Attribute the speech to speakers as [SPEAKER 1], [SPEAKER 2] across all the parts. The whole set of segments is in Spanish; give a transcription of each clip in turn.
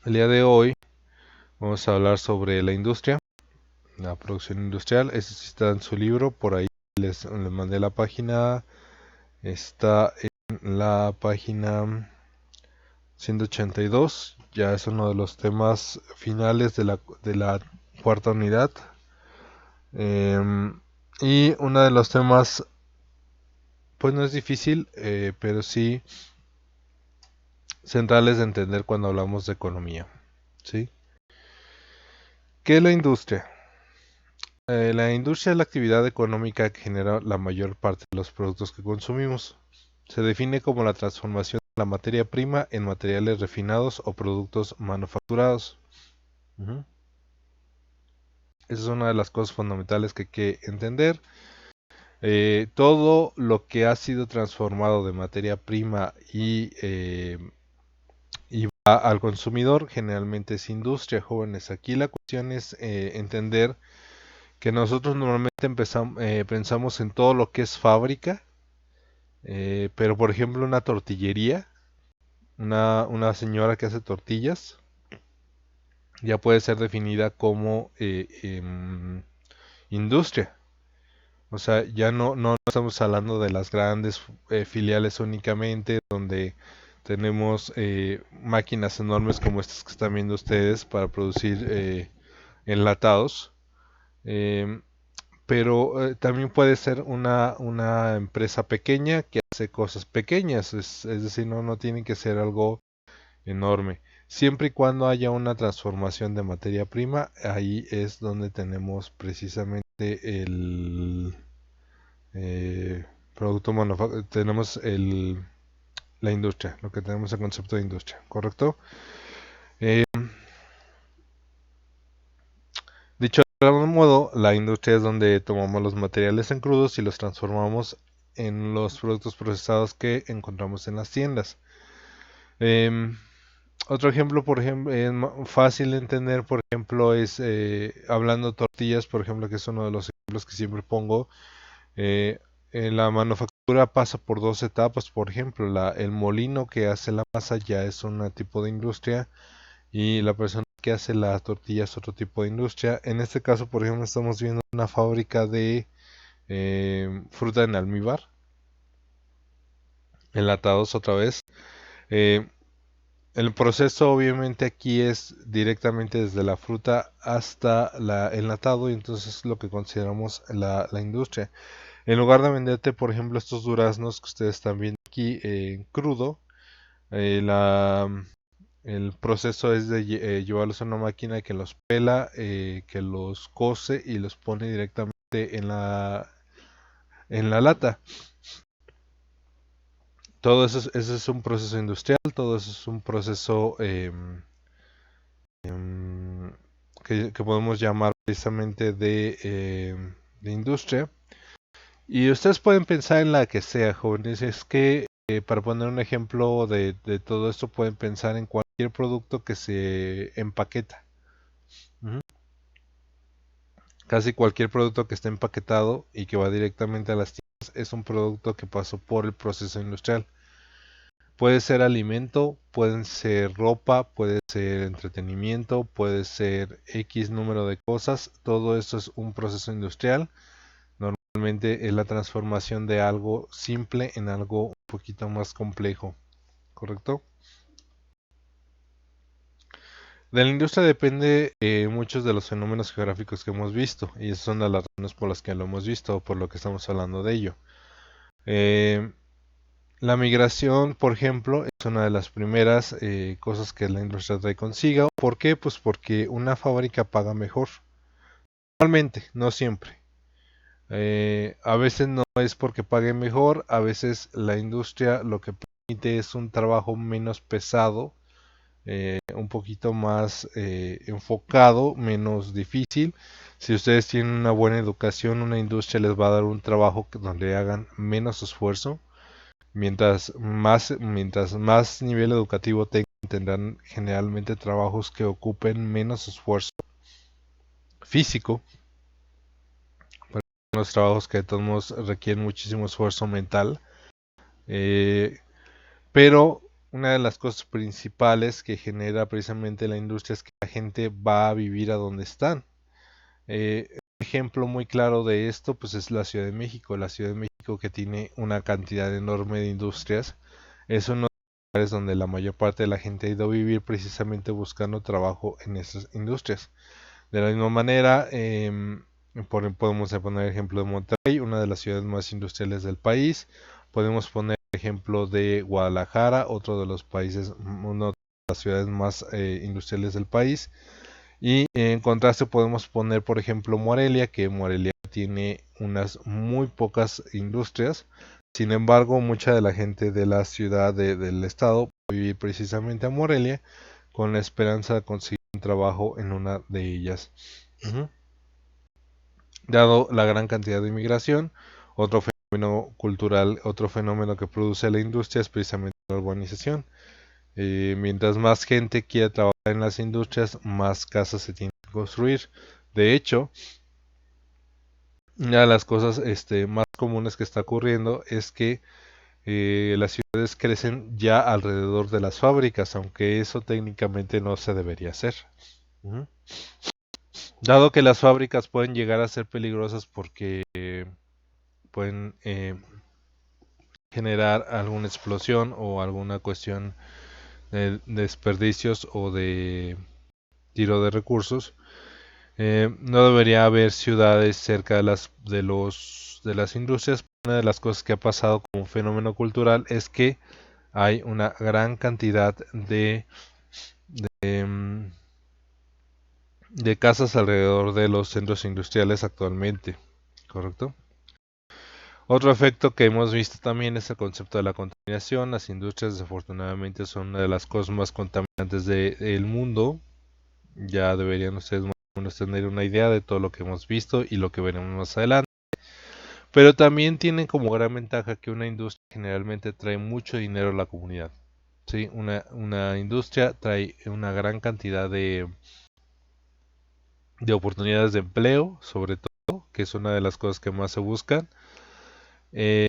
[SPEAKER 1] El día de hoy vamos a hablar sobre la industria, la producción industrial. Ese sí está en su libro, por ahí les mandé la página. Está en la página 182. Ya es uno de los temas finales de la cuarta unidad. Y uno de los temas, pues no es difícil, pero sí centrales de entender cuando hablamos de economía. ¿Sí? ¿Qué es la industria? La industria es la actividad económica que genera la mayor parte de los productos que consumimos. Se define como la transformación de la materia prima en materiales refinados o productos manufacturados. Ujú. Esa es una de las cosas fundamentales que hay que entender. Todo lo que ha sido transformado de materia prima y va al consumidor generalmente es industria, jóvenes. Aquí la cuestión es entender que nosotros normalmente pensamos en todo lo que es fábrica, pero por ejemplo una tortillería, una señora que hace tortillas, ya puede ser definida como industria. O sea, ya no estamos hablando de las grandes filiales únicamente, donde tenemos máquinas enormes como estas que están viendo ustedes para producir enlatados. Em, pero también puede ser una empresa pequeña que hace cosas pequeñas, es decir, no tiene que ser algo enorme. Siempre y cuando haya una transformación de materia prima, ahí es donde tenemos precisamente el producto manufacturado, tenemos la industria, lo que tenemos el concepto de industria, ¿correcto? Eh, Dicho de algún modo, la industria es donde tomamos los materiales en crudos y los transformamos en los productos procesados que encontramos en las tiendas. Em, Otro ejemplo, por ejemplo, fácil de entender, por ejemplo, es hablando tortillas, por ejemplo, que es uno de los ejemplos que siempre pongo. eh, en la manufactura pasa por dos etapas, por ejemplo, el molino que hace la masa ya es un tipo de industria y la persona que hace la tortilla es otro tipo de industria. En este caso, por ejemplo, estamos viendo una fábrica de fruta en almíbar, enlatados otra vez. Eh, el proceso obviamente aquí es directamente desde la fruta hasta el enlatado y entonces es lo que consideramos la industria. En lugar de venderte, por ejemplo, estos duraznos que ustedes están viendo aquí en crudo, eh, la, el proceso es de llevarlos a una máquina que los pela, que los cose y los pone directamente en la lata. Todo eso ese es un proceso industrial, todo eso es un proceso que podemos llamar precisamente de industria. Y ustedes pueden pensar en la que sea, jóvenes. Es que, para poner un ejemplo de todo esto, pueden pensar en cualquier producto que se empaqueta. Ujú. Casi cualquier producto que esté empaquetado y que va directamente a las tiendas es un producto que pasó por el proceso industrial. Puede ser alimento, pueden ser ropa, puede ser entretenimiento, puede ser X número de cosas. Todo eso es un proceso industrial. Normalmente es la transformación de algo simple en algo un poquito más complejo, ¿correcto? De la industria depende muchos de los fenómenos geográficos que hemos visto, y esas son las razones por las que lo hemos visto, o por lo que estamos hablando de ello. Eh, la migración, por ejemplo, es una de las primeras cosas que la industria trae consigo. ¿Por qué? Pues porque una fábrica paga mejor. Normalmente, no siempre. A veces no es porque pague mejor, a veces la industria lo que permite es un trabajo menos pesado, un poquito más enfocado, menos difícil. Si ustedes tienen una buena educación, una industria les va a dar un trabajo donde hagan menos esfuerzo. Mientras más nivel educativo tengan, tendrán generalmente trabajos que ocupen menos esfuerzo físico. Los trabajos que de todos modos requieren muchísimo esfuerzo mental. Eh, pero una de las cosas principales que genera precisamente la industria es que la gente va a vivir a donde están. Un ejemplo muy claro de esto pues es la Ciudad de México. La Ciudad de México, que tiene una cantidad enorme de industrias, es uno de los lugares donde la mayor parte de la gente ha ido a vivir precisamente buscando trabajo en esas industrias. De la misma manera, podemos poner el ejemplo de Monterrey, una de las ciudades más industriales del país. Podemos poner el ejemplo de Guadalajara, otro de los países, una de las ciudades más industriales del país. Y en contraste podemos poner, por ejemplo, Morelia, que Morelia tiene unas muy pocas industrias. Sin embargo, mucha de la gente de la ciudad del estado vive precisamente a Morelia con la esperanza de conseguir un trabajo en una de ellas. Ujú. Dado la gran cantidad de inmigración, otro fenómeno cultural, otro fenómeno que produce la industria es precisamente la urbanización. Mientras más gente quiera trabajar en las industrias, más casas se tienen que construir. De hecho, una de las cosas más comunes que está ocurriendo es que las ciudades crecen ya alrededor de las fábricas, aunque eso técnicamente no se debería hacer. Ujú. Dado que las fábricas pueden llegar a ser peligrosas porque pueden generar alguna explosión o alguna cuestión de desperdicios o de tiro de recursos, no debería haber ciudades cerca de las industrias. Una de las cosas que ha pasado como un fenómeno cultural es que hay una gran cantidad de, mm, de casas alrededor de los centros industriales actualmente, ¿correcto? Otro efecto que hemos visto también es el concepto de la contaminación. Las industrias desafortunadamente son una de las cosas más contaminantes del mundo. Ya deberían ustedes más o menos tener una idea de todo lo que hemos visto y lo que veremos más adelante. Pero también tienen como gran ventaja que una industria generalmente trae mucho dinero a la comunidad. ¿Sí? Una industria trae una gran cantidad de oportunidades de empleo, sobre todo, que es una de las cosas que más se buscan. Eh,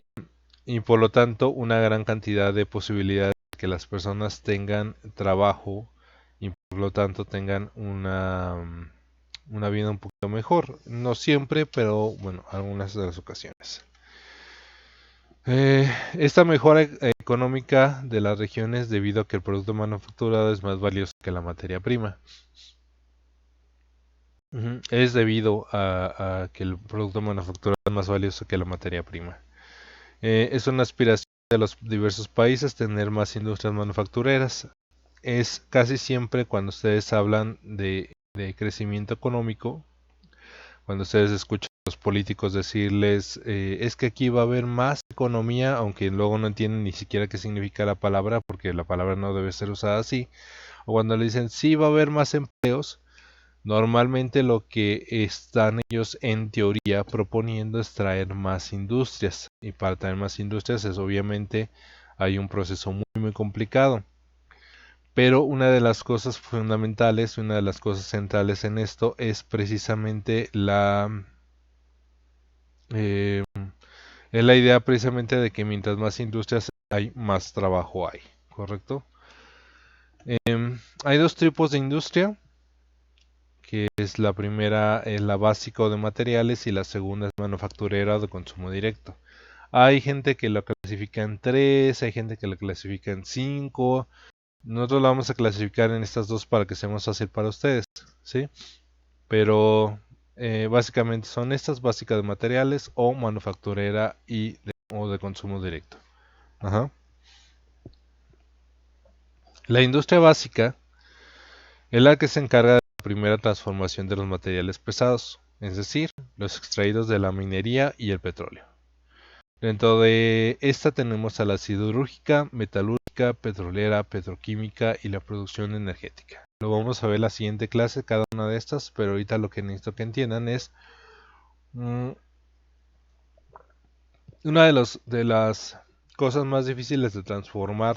[SPEAKER 1] y por lo tanto una gran cantidad de posibilidades de que las personas tengan trabajo y por lo tanto tengan una vida un poquito mejor. No siempre, pero bueno, algunas de las ocasiones. Esta mejora económica de las regiones debido a que el producto manufacturado es más valioso que la materia prima. Es debido a que el producto manufacturado es más valioso que la materia prima. Es una aspiración de los diversos países tener más industrias manufactureras. Es casi siempre cuando ustedes hablan de crecimiento económico, cuando ustedes escuchan a los políticos decirles es que aquí va a haber más economía, aunque luego no entienden ni siquiera qué significa la palabra, porque la palabra no debe ser usada así, o cuando le dicen sí va a haber más empleos, normalmente lo que están ellos en teoría proponiendo es traer más industrias. Y para traer más industrias es obviamente hay un proceso muy muy complicado. Pero una de las cosas fundamentales, una de las cosas centrales en esto es precisamente eh, es la idea precisamente de que mientras más industrias hay, más trabajo hay, ¿correcto? Hay dos tipos de industria, que es la primera, es la básica o de materiales y la segunda es manufacturera o de consumo directo. Hay gente que lo clasifica en tres, hay gente que lo clasifica en cinco. Nosotros lo vamos a clasificar en estas dos para que sea más fácil para ustedes, ¿sí? Pero básicamente son estas básicas de materiales o manufacturera o de consumo directo. Ajá. La industria básica es la que se encarga de la primera transformación de los materiales pesados, es decir, los extraídos de la minería y el petróleo. Dentro de esta tenemos a la siderúrgica, metalúrgica, petrolera, petroquímica y la producción energética. Lo vamos a ver en la siguiente clase, cada una de estas, pero ahorita lo que necesito que entiendan es mm, una de las cosas más difíciles de transformar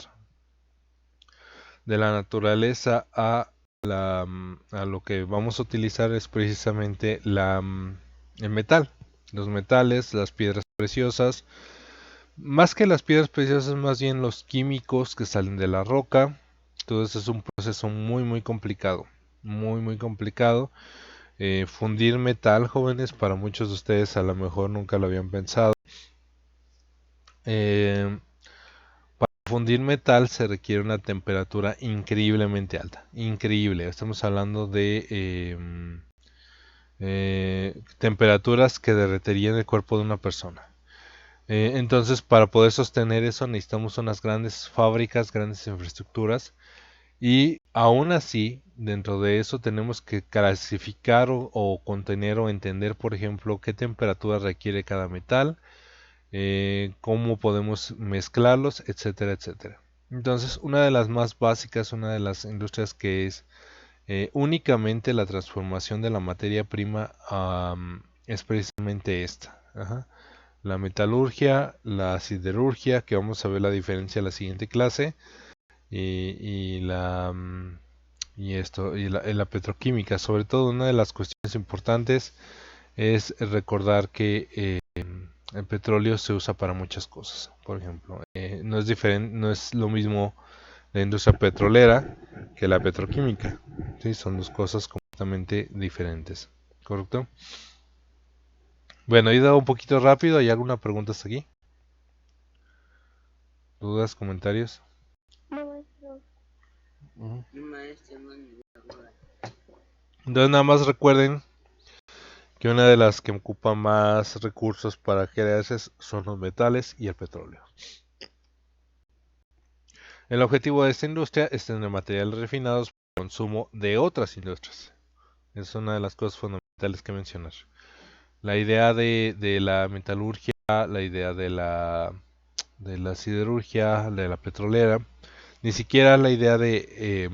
[SPEAKER 1] de la naturaleza a lo que vamos a utilizar es precisamente el metal. Los metales, las piedras preciosas, Más que las piedras preciosas, más bien los químicos que salen de la roca. Todo eso es un proceso muy muy complicado. Muy muy complicado. Fundir metal, jóvenes, para muchos de ustedes a lo mejor nunca lo habían pensado. Eh, para fundir metal se requiere una temperatura increíblemente alta. Increíble. Estamos hablando de temperaturas que derreterían el cuerpo de una persona. Entonces, para poder sostener eso necesitamos unas grandes fábricas, grandes infraestructuras y aún así, dentro de eso tenemos que clasificar o contener o entender, por ejemplo, qué temperatura requiere cada metal, cómo podemos mezclarlos, etcétera, etcétera. Entonces, una de las más básicas, una de las industrias que es únicamente la transformación de la materia prima, es precisamente esta. Ajá. La metalurgia, la siderurgia, que vamos a ver la diferencia en la siguiente clase, y la la petroquímica. Sobre todo, una de las cuestiones importantes es recordar que el petróleo se usa para muchas cosas. Por ejemplo, no es diferente, no es lo mismo la industria petrolera que la petroquímica. ¿Sí? Son dos cosas completamente diferentes. ¿Correcto? Bueno, he ido un poquito rápido. ¿Hay alguna pregunta hasta aquí? ¿Dudas, comentarios?
[SPEAKER 2] No, maestro.
[SPEAKER 1] Ujú.
[SPEAKER 2] Maestro, no, ninguna duda.
[SPEAKER 1] Entonces nada más recuerden que una de las que ocupa más recursos para crearse son los metales y el petróleo. El objetivo de esta industria es tener materiales refinados para consumo de otras industrias. Es una de las cosas fundamentales que mencionar. La idea de la metalurgia, la idea de la siderurgia, de la petrolera, ni siquiera la idea de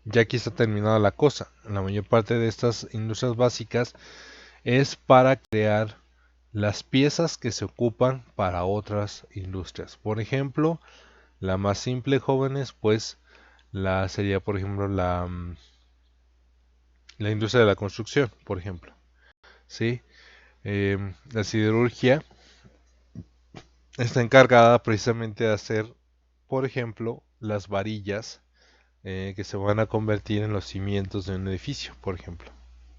[SPEAKER 1] ya aquí está terminada la cosa. La mayor parte de estas industrias básicas es para crear las piezas que se ocupan para otras industrias. Por ejemplo, la más simple, jóvenes, pues la sería, por ejemplo, la industria de la construcción, por ejemplo. ¿Sí? La siderurgia está encargada precisamente de hacer, por ejemplo, las varillas que se van a convertir en los cimientos de un edificio, por ejemplo.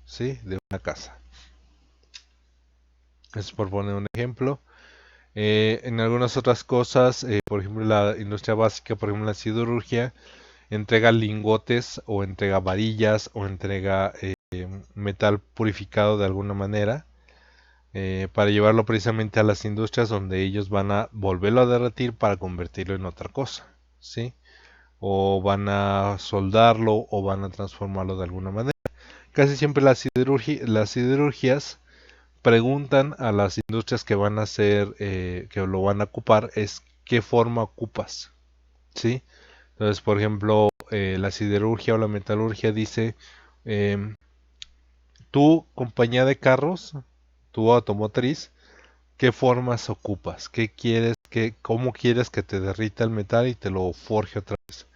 [SPEAKER 1] ¿Sí? De una casa. Es por poner un ejemplo. En algunas otras cosas, por ejemplo, la industria básica, por ejemplo, la siderurgia, entrega lingotes o entrega varillas o entrega metal purificado de alguna manera para llevarlo precisamente a las industrias donde ellos van a volverlo a derretir para convertirlo en otra cosa, ¿sí? O van a soldarlo o van a transformarlo de alguna manera. Casi siempre las siderurgias preguntan a las industrias que van a hacer, que lo van a ocupar, es qué forma ocupas, ¿sí? Entonces, por ejemplo, la siderurgia o la metalurgia dice, em, tú, compañía de carros, tú automotriz, ¿qué formas ocupas? ¿Qué quieres? ¿Cómo quieres que te derrita el metal y te lo forje otra vez?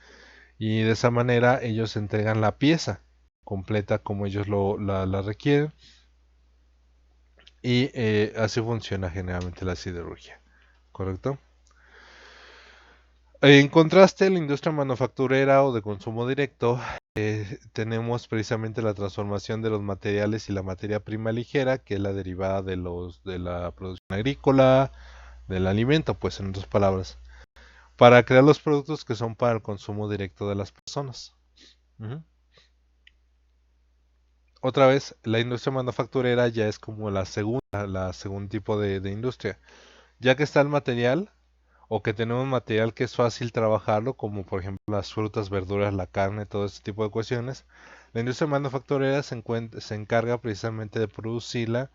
[SPEAKER 1] Y de esa manera ellos entregan la pieza completa como ellos la requieren y así funciona generalmente la siderurgia, ¿correcto? En contraste, la industria manufacturera o de consumo directo, tenemos precisamente la transformación de los materiales y la materia prima ligera, que es la derivada de la producción agrícola, del alimento, pues en otras palabras, para crear los productos que son para el consumo directo de las personas. Ujú. Otra vez, la industria manufacturera ya es como la segundo tipo de industria. Ya que está el material, o que tenemos material que es fácil trabajarlo, como por ejemplo las frutas, verduras, la carne, todo este tipo de cuestiones, la industria manufacturera se encarga precisamente de producirla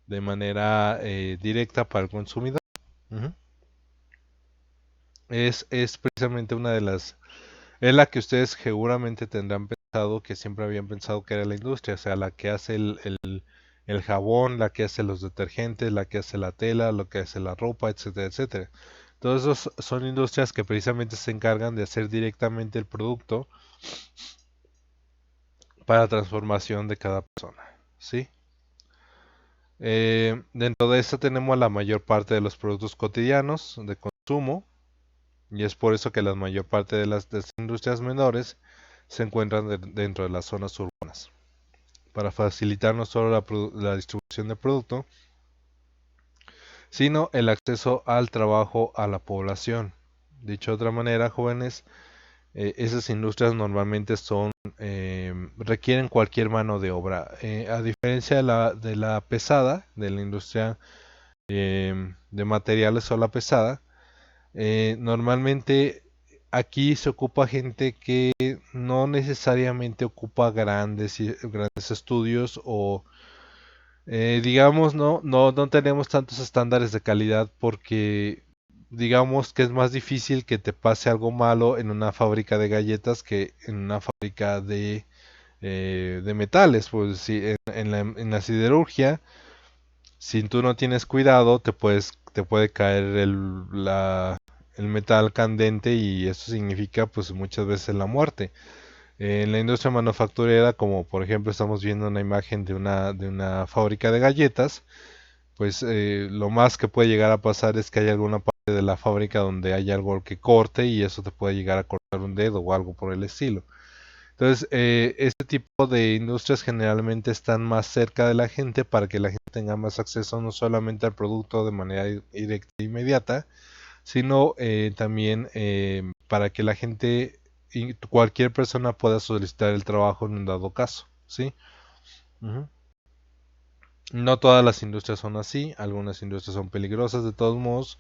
[SPEAKER 1] de manera directa para el consumidor. Ujú. Es precisamente una de las, es la que ustedes seguramente tendrán pensado que siempre habían pensado que era la industria, o sea, la que hace el jabón, la que hace los detergentes, la que hace la tela, lo que hace la ropa, etcétera, etcétera. Todos esos son industrias que precisamente se encargan de hacer directamente el producto para transformación de cada persona, ¿sí? Dentro de esta tenemos la mayor parte de los productos cotidianos de consumo y es por eso que la mayor parte de las industrias menores se encuentran dentro de las zonas urbanas, para facilitar no solo la distribución de producto, sino el acceso al trabajo a la población. Dicho de otra manera, jóvenes, esas industrias normalmente requieren cualquier mano de obra. A diferencia de la pesada, de la industria de materiales o la pesada, normalmente aquí se ocupa gente que no necesariamente ocupa grandes estudios o digamos no tenemos tantos estándares de calidad porque digamos que es más difícil que te pase algo malo en una fábrica de galletas que en una fábrica de metales. Pues sí, en la siderurgia, si tú no tienes cuidado, te puede caer el metal candente y eso significa pues muchas veces la muerte. En la industria manufacturera, como por ejemplo estamos viendo una imagen de una fábrica de galletas, pues lo más que puede llegar a pasar es que hay alguna parte de la fábrica donde hay algo que corte y eso te puede llegar a cortar un dedo o algo por el estilo. Entonces, este tipo de industrias generalmente están más cerca de la gente para que la gente tenga más acceso no solamente al producto de manera directa e inmediata, sino también para que la gente y cualquier persona pueda solicitar el trabajo en un dado caso, ¿sí? Ujú. No todas las industrias son así, algunas industrias son peligrosas de todos modos,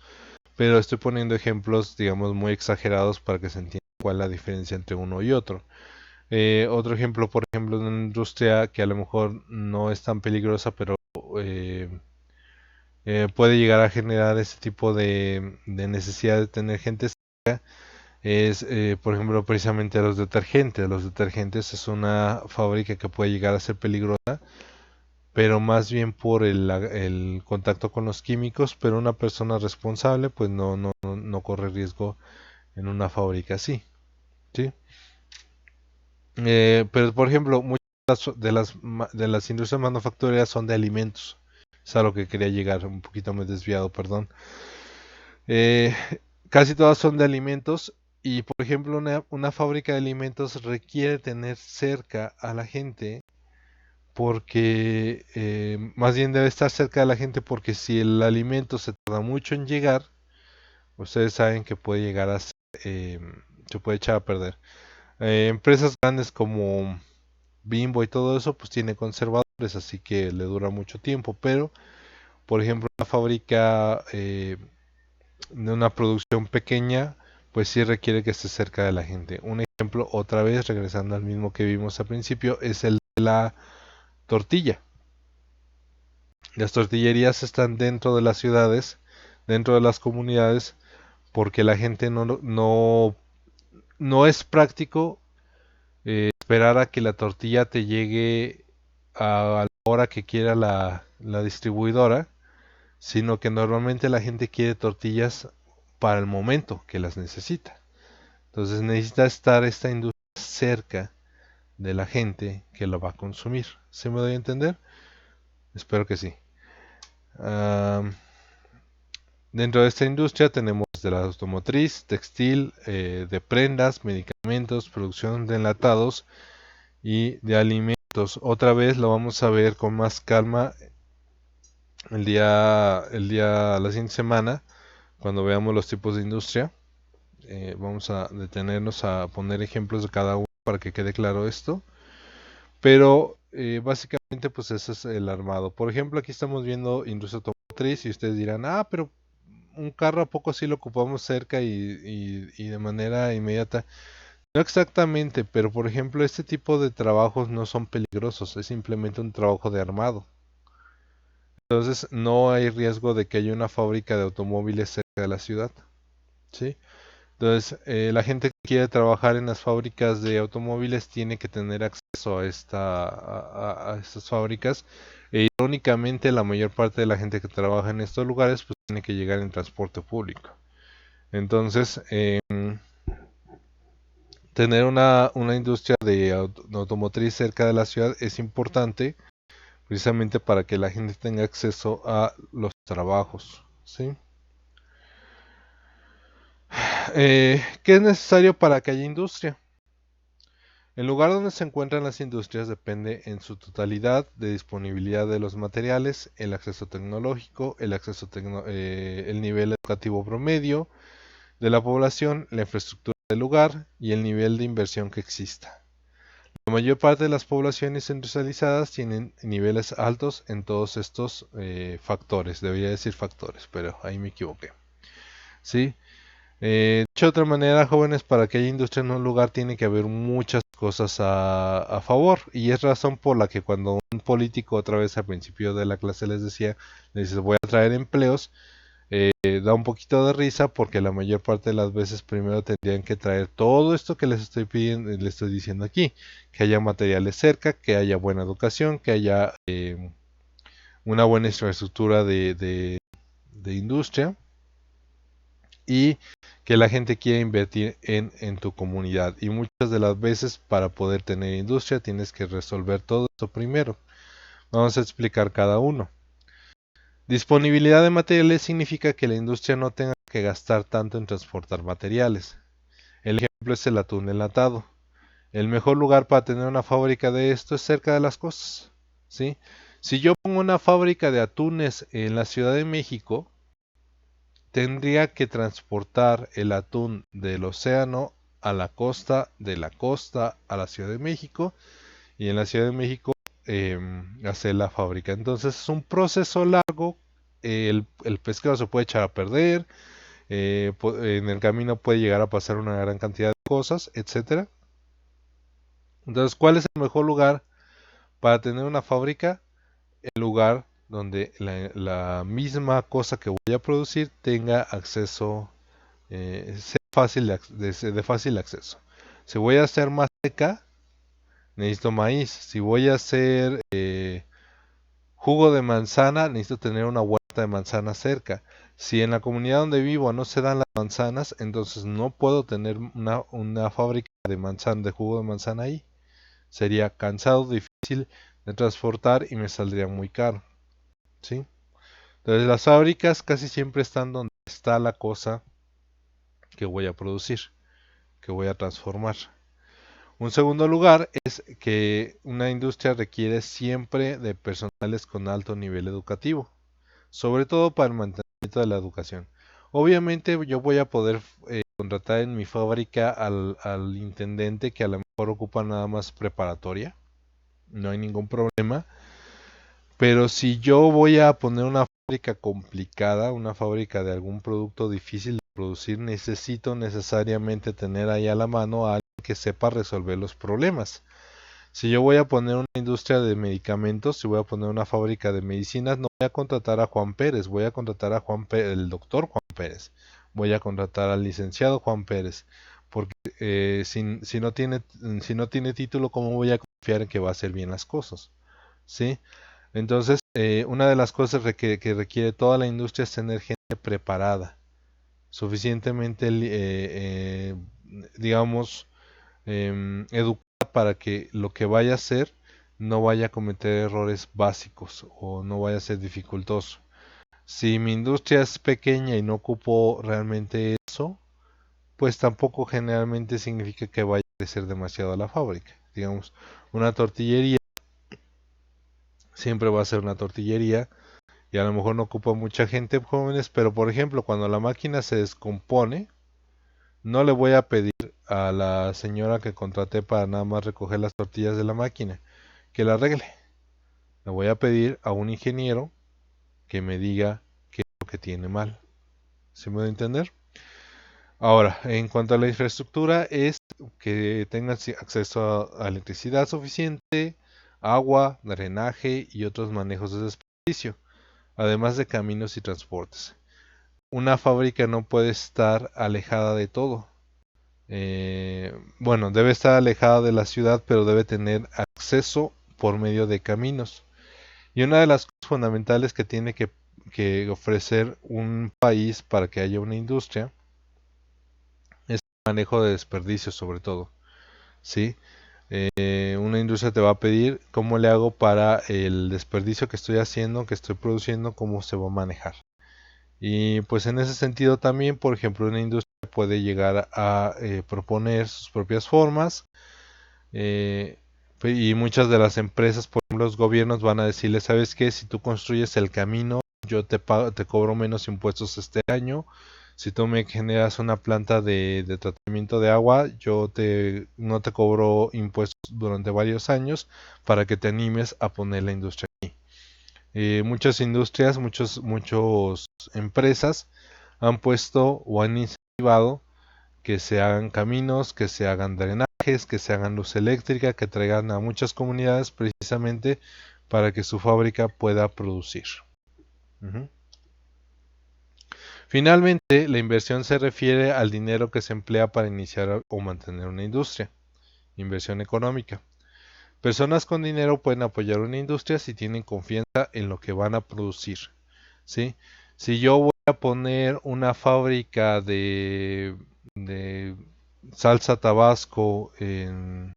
[SPEAKER 1] pero estoy poniendo ejemplos, digamos, muy exagerados para que se entienda cuál es la diferencia entre uno y otro. Otro ejemplo, por ejemplo, de una industria que a lo mejor no es tan peligrosa, pero eh, puede llegar a generar ese tipo de necesidad de tener gente cerca, es, por ejemplo, precisamente los detergentes. Los detergentes es una fábrica que puede llegar a ser peligrosa, pero más bien por el contacto con los químicos, pero una persona responsable pues no corre riesgo en una fábrica así, ¿sí? Pero por ejemplo, muchas de las industrias manufactureras son de alimentos. Es a lo que quería llegar, un poquito más desviado, perdón. Eh, Casi todas son de alimentos y por ejemplo una fábrica de alimentos requiere tener cerca a la gente porque más bien debe estar cerca de la gente porque si el alimento se tarda mucho en llegar, ustedes saben que puede llegar a ser, se puede echar a perder. Empresas grandes como Bimbo y todo eso, pues tiene conservadores, así que le dura mucho tiempo. Pero, por ejemplo, una fábrica de una producción pequeña, pues sí requiere que esté cerca de la gente. Un ejemplo, otra vez, regresando al mismo que vimos al principio, es el de la tortilla. Las tortillerías están dentro de las ciudades, dentro de las comunidades, porque la gente no es práctico esperar a que la tortilla te llegue a la hora que quiera la distribuidora, sino que normalmente la gente quiere tortillas para el momento que las necesita. Entonces necesita estar esta industria cerca de la gente que lo va a consumir. ¿Se me doy a entender? Espero que sí. Am, Dentro de esta industria tenemos de la automotriz, textil, de prendas, medicamentos, producción de enlatados y de alimentos. Otra vez lo vamos a ver con más calma la siguiente semana, cuando veamos los tipos de industria. Vamos a detenernos a poner ejemplos de cada uno para que quede claro esto. Pero básicamente pues ese es el armado. Por ejemplo, aquí estamos viendo industria automotriz y ustedes dirán, ah, pero un carro a poco sí lo ocupamos cerca y de manera inmediata. No exactamente, pero por ejemplo, este tipo de trabajos no son peligrosos, es simplemente un trabajo de armado. Entonces, no hay riesgo de que haya una fábrica de automóviles cerca de la ciudad, ¿sí? Entonces, la gente que quiere trabajar en las fábricas de automóviles tiene que tener acceso a estas fábricas. E irónicamente, la mayor parte de la gente que trabaja en estos lugares pues tiene que llegar en transporte público. Entonces, tener una industria de automotriz cerca de la ciudad es importante precisamente para que la gente tenga acceso a los trabajos, ¿sí? ¿Qué es necesario para que haya industria? El lugar donde se encuentran las industrias depende en su totalidad de disponibilidad de los materiales, el acceso tecnológico, el nivel educativo promedio de la población, la infraestructura del lugar y el nivel de inversión que exista. La mayor parte de las poblaciones industrializadas tienen niveles altos en todos estos factores, debería decir factores, pero ahí me equivoqué. ¿Sí? Dicho de otra manera, jóvenes, para que haya industria en un lugar tiene que haber muchas cosas a favor, y es razón por la que cuando un político, otra vez al principio de la clase les decía, les dice voy a traer empleos, da un poquito de risa porque la mayor parte de las veces primero tendrían que traer todo esto que les estoy pidiendo, les estoy diciendo aquí, que haya materiales cerca, que haya buena educación, que haya una buena infraestructura de industria y que la gente quiera invertir en tu comunidad. Y muchas de las veces para poder tener industria tienes que resolver todo esto primero. Vamos a explicar cada uno. Disponibilidad de materiales significa que la industria no tenga que gastar tanto en transportar materiales. El ejemplo es el atún enlatado. El mejor lugar para tener una fábrica de esto es cerca de las costas, ¿sí? Si yo pongo una fábrica de atunes en la Ciudad de México, tendría que transportar el atún del océano a la costa, de la costa a la Ciudad de México, y en la Ciudad de México hacer la fábrica. Entonces es un proceso largo, el pescado se puede echar a perder, en el camino puede llegar a pasar una gran cantidad de cosas, etcétera. Entonces, ¿cuál es el mejor lugar para tener una fábrica? El lugar donde la misma cosa que voy a producir tenga acceso, sea fácil de fácil acceso. Si voy a hacer maseca, necesito maíz. Si voy a hacer jugo de manzana, necesito tener una huerta de manzana cerca. Si en la comunidad donde vivo no se dan las manzanas, entonces no puedo tener una fábrica de jugo de manzana ahí. Sería cansado, difícil de transportar y me saldría muy caro, ¿sí? Entonces las fábricas casi siempre están donde está la cosa que voy a producir, que voy a transformar. Un segundo lugar es que una industria requiere siempre de personales con alto nivel educativo, sobre todo para el mantenimiento de la educación. Obviamente yo voy a poder contratar en mi fábrica al intendente que a lo mejor ocupa nada más preparatoria, no hay ningún problema, pero si yo voy a poner una fábrica complicada, una fábrica de algún producto difícil de producir, necesito necesariamente tener ahí a la mano a alguien que sepa resolver los problemas. Si yo voy a poner una industria de medicamentos, si voy a poner una fábrica de medicinas, no voy a contratar a Juan Pérez, voy a contratar a el doctor Juan Pérez, voy a contratar al licenciado Juan Pérez, porque si no tiene título, ¿cómo voy a confiar en que va a hacer bien las cosas? ¿Sí? Entonces, una de las cosas que requiere toda la industria es tener gente preparada, suficientemente, digamos, educada para que lo que vaya a hacer no vaya a cometer errores básicos o no vaya a ser dificultoso. Si mi industria es pequeña y no ocupo realmente eso, pues tampoco generalmente significa que vaya a crecer demasiado la fábrica. Digamos, una tortillería siempre va a ser una tortillería y a lo mejor no ocupa mucha gente jóvenes, pero por ejemplo, cuando la máquina se descompone, no le voy a pedir a la señora que contraté para nada más recoger las tortillas de la máquina que la arregle. Le voy a pedir a un ingeniero que me diga qué es lo que tiene mal. ¿Se me puede entender? Ahora, en cuanto a la infraestructura, es que tengan acceso a electricidad suficiente, agua, drenaje y otros manejos de desperdicio, además de caminos y transportes. Una fábrica no puede estar alejada de todo. Bueno, debe estar alejada de la ciudad, pero debe tener acceso por medio de caminos. Y una de las cosas fundamentales que tiene que ofrecer un país para que haya una industria es el manejo de desperdicios, sobre todo, ¿sí? Una industria te va a pedir cómo le hago para el desperdicio que estoy haciendo, que estoy produciendo, cómo se va a manejar. Y pues en ese sentido también, por ejemplo, una industria puede llegar a proponer sus propias formas, eh, y muchas de las empresas, por ejemplo, los gobiernos van a decirle, ¿sabes qué? Si tú construyes el camino, yo te pago, te cobro menos impuestos este año. Si tú me generas una planta de tratamiento de agua, no te cobro impuestos durante varios años para que te animes a poner la industria aquí. Muchas industrias, muchos empresas han puesto o han incentivado que se hagan caminos, que se hagan drenajes, que se hagan luz eléctrica, que traigan a muchas comunidades precisamente para que su fábrica pueda producir. Ujú. Finalmente, la inversión se refiere al dinero que se emplea para iniciar o mantener una industria, inversión económica. Personas con dinero pueden apoyar una industria si tienen confianza en lo que van a producir, ¿sí? Si yo voy a poner una fábrica de salsa Tabasco en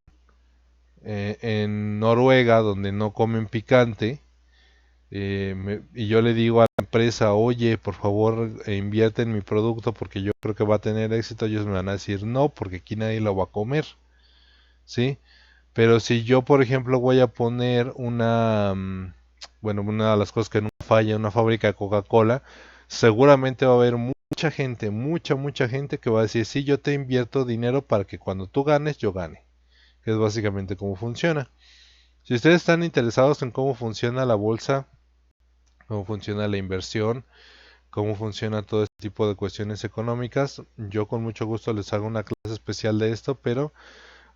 [SPEAKER 1] Noruega, donde no comen picante, y yo le digo a la empresa, oye, por favor, invierte en mi producto porque yo creo que va a tener éxito, ellos me van a decir no, porque aquí nadie lo va a comer, ¿sí? Pero si yo, por ejemplo, voy a poner bueno, una de las cosas que nunca falla, una fábrica de Coca-Cola, seguramente va a haber mucha gente, mucha gente que va a decir, sí, yo te invierto dinero para que cuando tú ganes, yo gane. Que es básicamente cómo funciona. Si ustedes están interesados en cómo funciona la bolsa, cómo funciona la inversión, cómo funciona todo este tipo de cuestiones económicas, yo con mucho gusto les hago una clase especial de esto, pero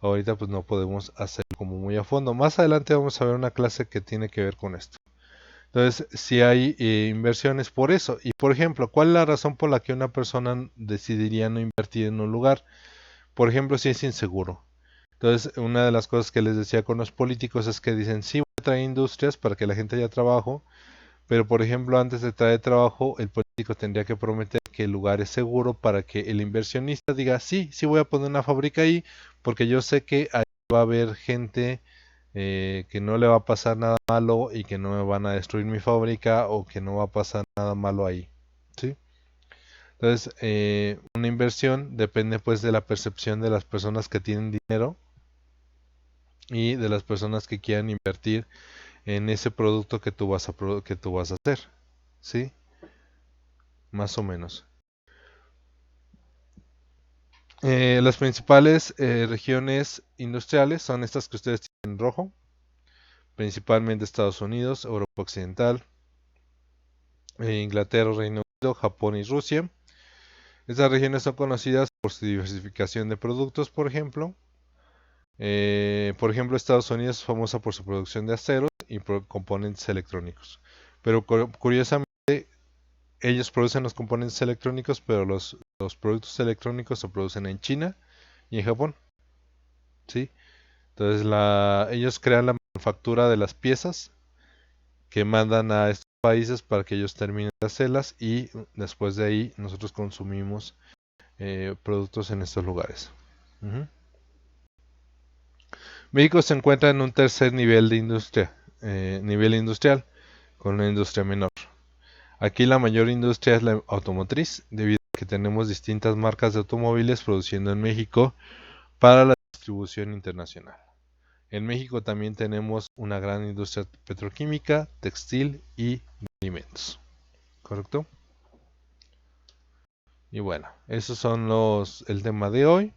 [SPEAKER 1] ahorita pues no podemos hacerlo como muy a fondo. Más adelante vamos a ver una clase que tiene que ver con esto. Entonces, si hay inversiones por eso. Y por ejemplo, ¿cuál es la razón por la que una persona decidiría no invertir en un lugar? Por ejemplo, si es inseguro. Entonces, una de las cosas que les decía con los políticos es que dicen, sí, voy a traer industrias para que la gente haya trabajo, pero por ejemplo, antes de traer trabajo, el político tendría que prometer que el lugar es seguro para que el inversionista diga, sí, sí voy a poner una fábrica ahí, porque yo sé que ahí va a haber gente que no le va a pasar nada malo y que no me van a destruir mi fábrica o que no va a pasar nada malo ahí. ¿Sí? Entonces, una inversión depende pues de la percepción de las personas que tienen dinero y de las personas que quieran invertir en ese producto que que tú vas a hacer, ¿sí? Más o menos. Las principales regiones industriales son estas que ustedes tienen en rojo, principalmente Estados Unidos, Europa Occidental, Inglaterra, Reino Unido, Japón y Rusia. Estas regiones son conocidas por su diversificación de productos, por ejemplo. Por ejemplo, Estados Unidos es famosa por su producción de aceros y por componentes electrónicos. Pero curiosamente, ellos producen los componentes electrónicos, pero los productos electrónicos se producen en China y en Japón, ¿sí? Entonces ellos crean la manufactura de las piezas que mandan a estos países para que ellos terminen de hacerlas y después de ahí nosotros consumimos productos en estos lugares. Ujú. México se encuentra en un tercer nivel de industria, nivel industrial, con una industria menor. Aquí la mayor industria es la automotriz, debido a que tenemos distintas marcas de automóviles produciendo en México para la distribución internacional. En México también tenemos una gran industria petroquímica, textil y de alimentos. ¿Correcto? Y bueno, esos son el tema de hoy.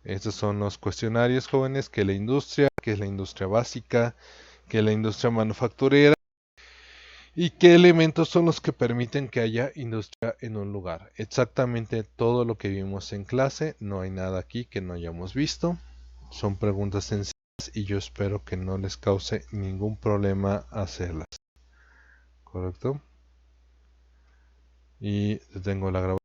[SPEAKER 1] Estos son los cuestionarios jóvenes que la industria, que es la industria básica, que es la industria manufacturera y qué elementos son los que permiten que haya industria en un lugar. Exactamente todo lo que vimos en clase, no hay nada aquí que no hayamos visto. Son preguntas sencillas y yo espero que no les cause ningún problema hacerlas. ¿Correcto? Y detengo la grabación.